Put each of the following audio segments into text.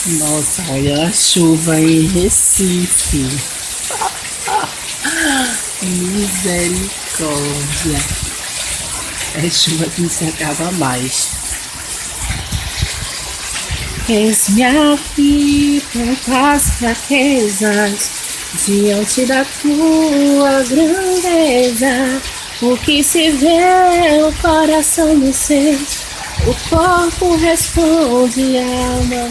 Nossa, olha a chuva em Recife. Misericórdia. É chuva que não se acaba mais. Eis-me aqui com as fraquezas, diante da tua grandeza. O que se vê, o coração me sente, o corpo responde, a alma.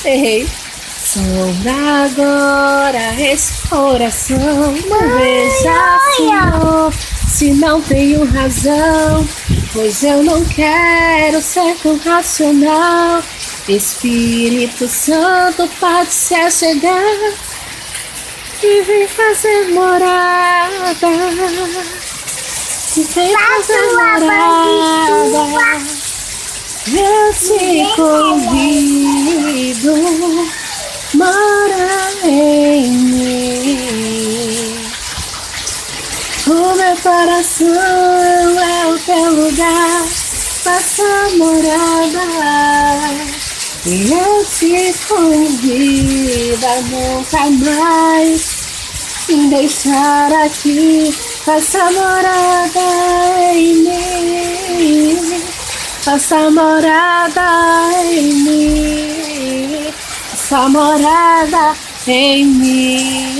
Errei. Sobra agora esse coração. Não veja, Senhor, se não tenho razão, pois eu não quero ser tão racional. Espírito Santo, pode se achegar e vem fazer morada. E vem fazer morada. Eu te convido, mora em mim. O meu coração é o teu lugar, faça morada. E eu te convido a nunca mais me deixar aqui, faça morada em mim. Faça morada em mim, faça morada em mim,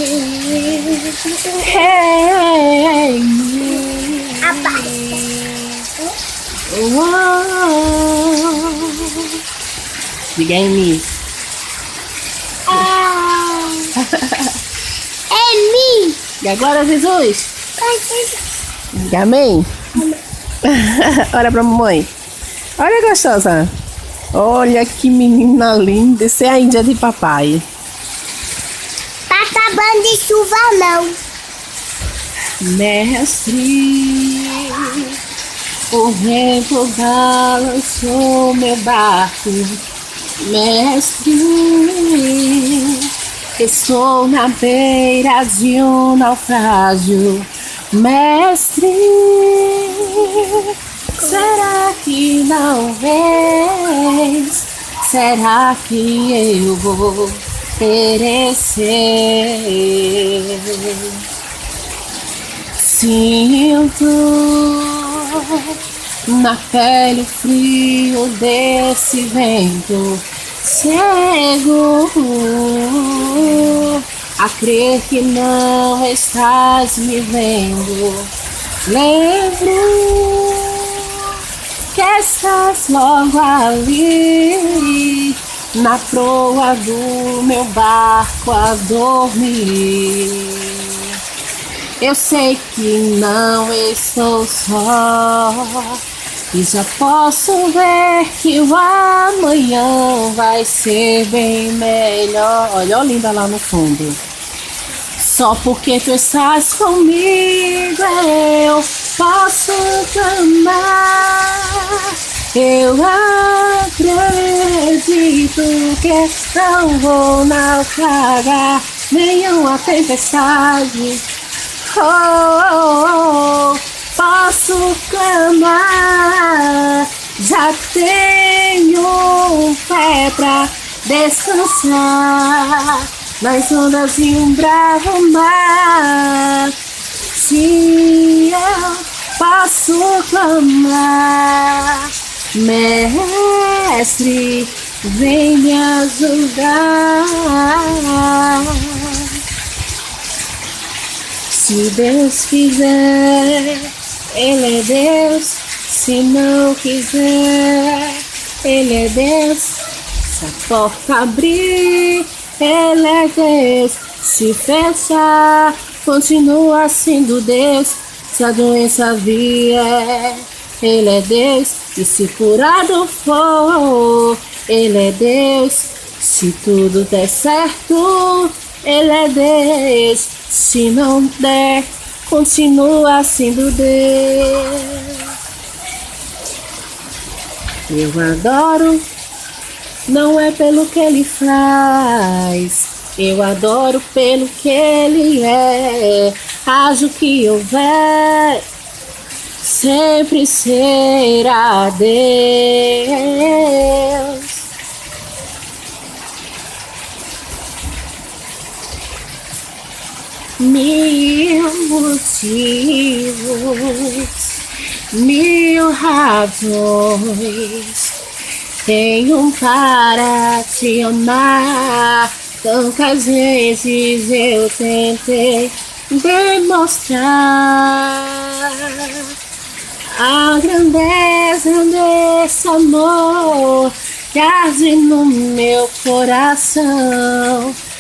em mim. Diga em mim. Em mim. E agora, Jesus? Diga amém. Olha pra mamãe. Olha, gostosa. Olha que menina linda. Esse é a Índia de papai. Tá acabando de chuva, não. Mestre, o vento balançou meu barco. Mestre, estou na beira de um naufrágio. Mestre, será que não vês? Será que eu vou perecer? Sinto na pele o frio desse vento, cego a crer que não estás me vendo. Lembro que estás logo ali, na proa do meu barco a dormir. Eu sei que não estou só, e já posso ver que o amanhã vai ser bem melhor. Olha, linda lá no fundo. Só porque tu estás comigo eu posso clamar. Eu acredito que não vou naufragar nenhuma tempestade. Posso clamar, já tenho fé pra descansar nas ondas de um bravo mar. Se eu posso clamar, Mestre, vem me ajudar. Se Deus quiser, Ele é Deus. Se não quiser, Ele é Deus. Se a porta abrir, Ele é Deus. Se fechar, continua sendo Deus. Se a doença vier, Ele é Deus. E se curado for, Ele é Deus. Se tudo der certo, Ele é Deus. Se não der, continua sendo Deus. Eu adoro, não é pelo que Ele faz. Eu adoro pelo que Ele é. Haja o que houver, sempre será Deus. mil motivos, mil razões tenho para te amar. Tantas vezes eu tentei demonstrar a grandeza desse amor que arde no meu coração.